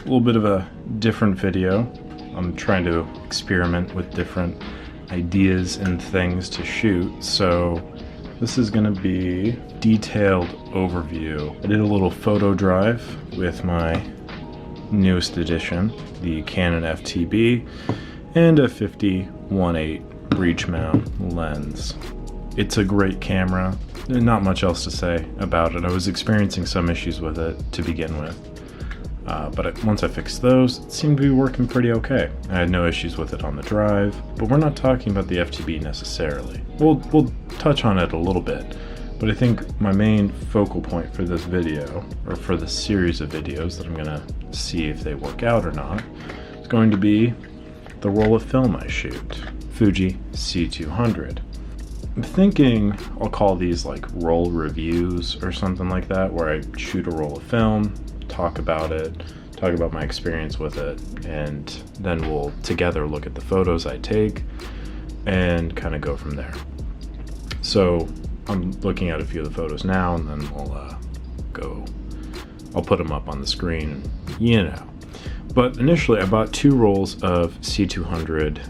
A little bit of a different video. I'm trying to experiment with different ideas and things to shoot, so this is going to be detailed overview. I did a little photo drive with my newest edition, the Canon FTB, and a 50-1.8 breech mount lens. It's a great camera. There's not much else to say about it. I was experiencing some issues with it to begin with. But once I fixed those, it seemed to be working pretty okay. I had no issues with it on the drive, but we're not talking about the FTB necessarily. We'll touch on it a little bit, but I think my main focal point for this video, or for this series of videos that I'm gonna see if they work out or not, is going to be the roll of film I shoot, Fuji C200. I'm thinking I'll call these like roll reviews or something like that, where I shoot a roll of film, talk about it, talk about my experience with it, and then we'll together look at the photos I take and kind of go from there. So I'm looking at a few of the photos now, and then I'll put them up on the screen, you know. But initially I bought 2 rolls of C200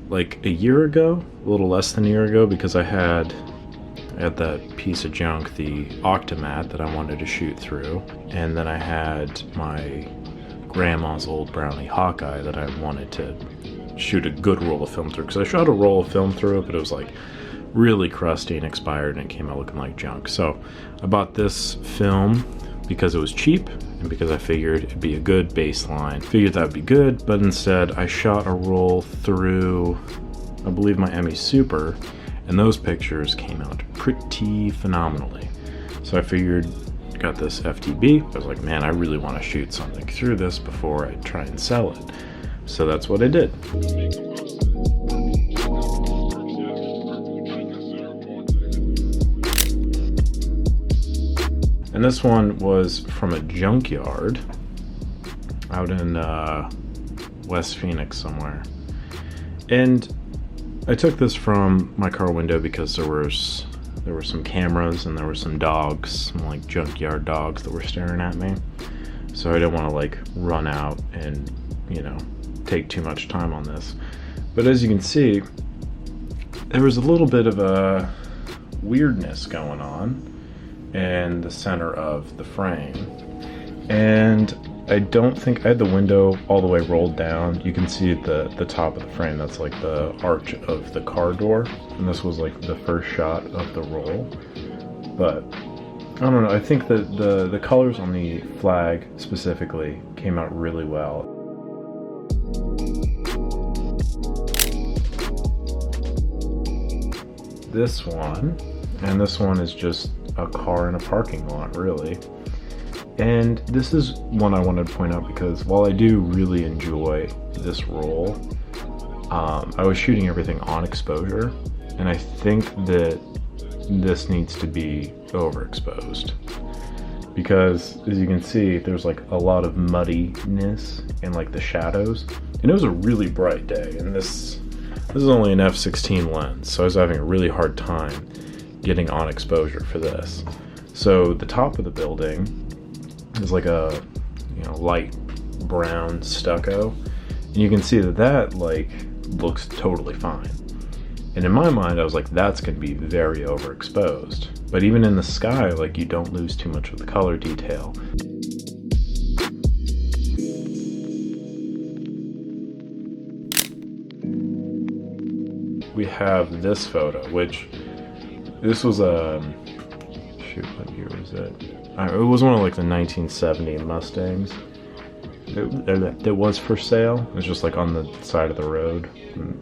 like a year ago, a little less than a year ago, because I had that piece of junk, the Octomat, that I wanted to shoot through, and then I had my grandma's old Brownie Hawkeye that I wanted to shoot a good roll of film through, because I shot a roll of film through it, but it was like really crusty and expired, and it came out looking like junk. So I bought this film because it was cheap and because I figured it'd be a good baseline. Figured that would be good, but instead I shot a roll through, I believe, my ME Super, and those pictures came out pretty phenomenally. So I figured, got this FTB, I was like, man, I really want to shoot something through this before I try and sell it. So that's what I did. And this one was from a junkyard out in West Phoenix somewhere. And I took this from my car window because there were some cameras and there were some dogs, some like junkyard dogs that were staring at me. So I didn't want to like run out and, you know, take too much time on this. But as you can see, there was a little bit of a weirdness going on in the center of the frame. And I don't think I had the window all the way rolled down. You can see at the top of the frame, that's like the arch of the car door. And this was like the first shot of the roll. But I don't know, I think that the colors on the flag specifically came out really well. This one, and this one is just a car in a parking lot, really. And this is one I wanted to point out because while I do really enjoy this roll, I was shooting everything on exposure, and I think that this needs to be overexposed because, as you can see, there's like a lot of muddiness in like the shadows, and it was a really bright day, and this is only an f/16 lens, so I was having a really hard time getting on exposure for this. So the top of the building is like a, you know, light brown stucco, and you can see that like looks totally fine. And in my mind I was like, that's gonna be very overexposed. But even in the sky, like, you don't lose too much of the color detail. We have this photo, which this was a shoot, what year was it? It was one of like the 1970 Mustangs. It was for sale. It was just like on the side of the road.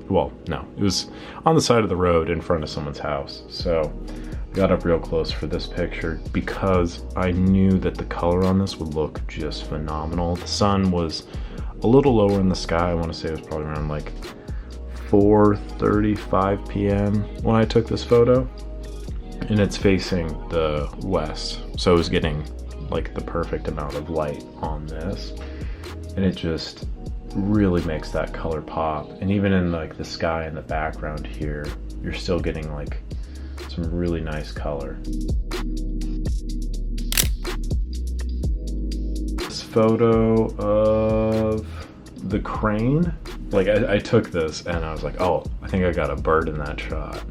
Well, no, it was on the side of the road in front of someone's house. So I got up real close for this picture because I knew that the color on this would look just phenomenal. The sun was a little lower in the sky. I want to say it was probably around like 4:35 p.m. when I took this photo. And it's facing the west, so it was getting like the perfect amount of light on this, and it just really makes that color pop. And even in like the sky in the background here, you're still getting like some really nice color. This photo of the crane. Like I took this and I was like, oh, I think I got a bird in that shot.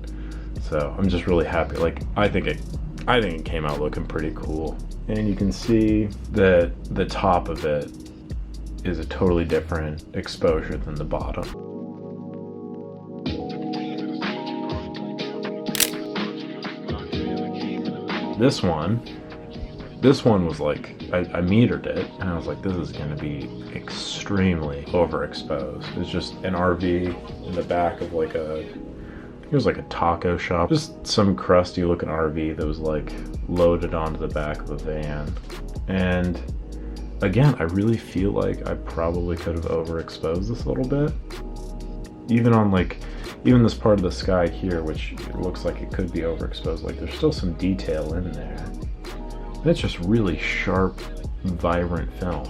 So I'm just really happy. Like I think it came out looking pretty cool. And you can see that the top of it is a totally different exposure than the bottom. This one was like, I metered it and I was like, this is gonna be extremely overexposed. It's just an RV in the back of like it was like a taco shop. Just some crusty looking RV that was like loaded onto the back of a van. And again, I really feel like I probably could have overexposed this a little bit. Even this part of the sky here, which looks like it could be overexposed, like there's still some detail in there. And it's just really sharp, vibrant film.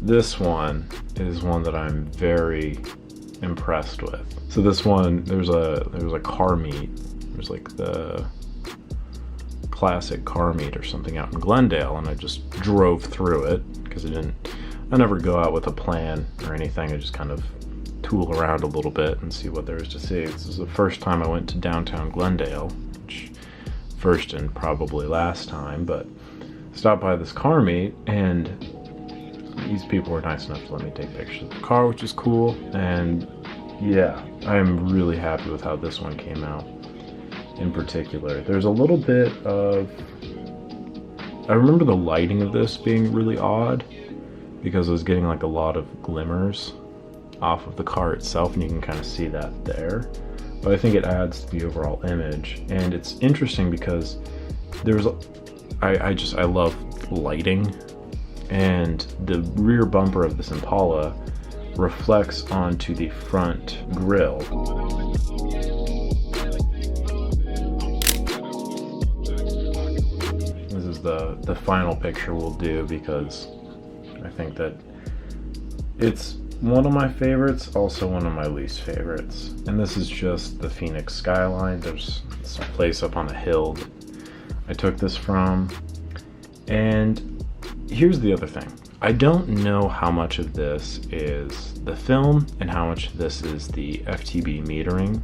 This one is one that I'm very impressed with. So this one, there's a car meet. There's like the classic car meet or something out in Glendale, and I just drove through it because I never go out with a plan or anything. I just kind of tool around a little bit and see what there is to see. This is the first time I went to downtown Glendale, which first and probably last time, but stopped by this car meet, and these people were nice enough to let me take pictures of the car, which is cool. And yeah, I'm really happy with how this one came out in particular. There's a little bit of, I remember the lighting of this being really odd because I was getting like a lot of glimmers off of the car itself, and you can kind of see that there. But I think it adds to the overall image. And it's interesting because I love lighting, and the rear bumper of this Impala reflects onto the front grille. This is the final picture we'll do because I think that it's one of my favorites, also one of my least favorites. And this is just the Phoenix skyline. There's some place up on a hill that I took this from. And here's the other thing. I don't know how much of this is the film and how much of this is the FTB metering.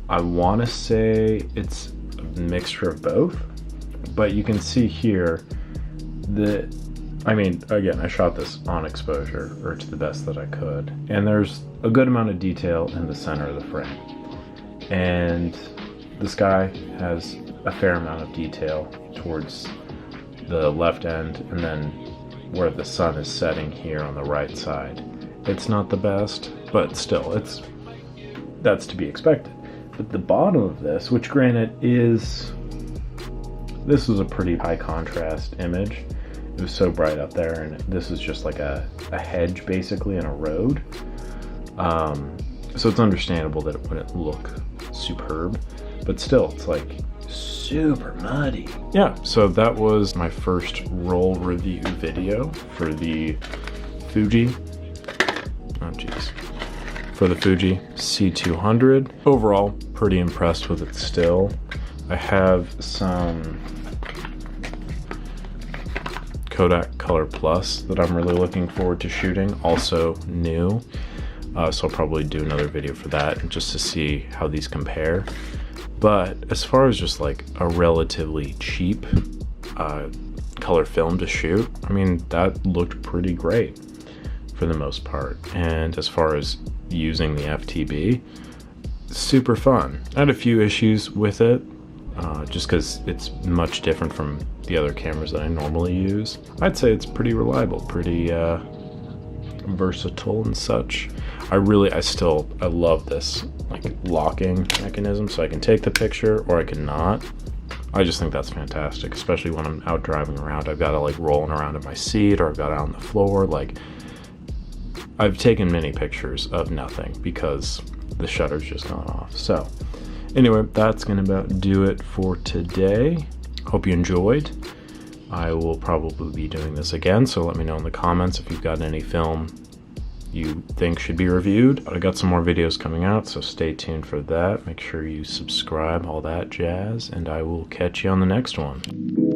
I want to say it's a mixture of both, but you can see here that, I mean, again, I shot this on exposure, or to the best that I could, and there's a good amount of detail in the center of the frame. And the sky has a fair amount of detail towards the left end, and then where the sun is setting here on the right side. It's not the best, but still, that's to be expected. But the bottom of this, which granted this was a pretty high contrast image. It was so bright up there, and this is just like a hedge basically in a road. So it's understandable that it wouldn't look superb, but still, it's like super muddy. Yeah, so that was my first roll review video for the Fuji. Oh geez. For the Fuji C200. Overall, pretty impressed with it still. I have some Kodak Color Plus that I'm really looking forward to shooting, also new. So I'll probably do another video for that just to see how these compare. But as far as just like a relatively cheap color film to shoot, I mean, that looked pretty great for the most part. And as far as using the FTB, super fun. I had a few issues with it, just because it's much different from the other cameras that I normally use. I'd say it's pretty reliable, pretty versatile and such. I love this like locking mechanism, so I can take the picture or I can not. I just think that's fantastic, especially when I'm out driving around. I've got to like rolling around in my seat, or I've got it on the floor. Like, I've taken many pictures of nothing because the shutter's just gone off. So anyway, that's gonna about do it for today. Hope you enjoyed. I will probably be doing this again, so let me know in the comments if you've got any film you think should be reviewed. But I got some more videos coming out, so stay tuned for that. Make sure you subscribe, all that jazz, and I will catch you on the next one.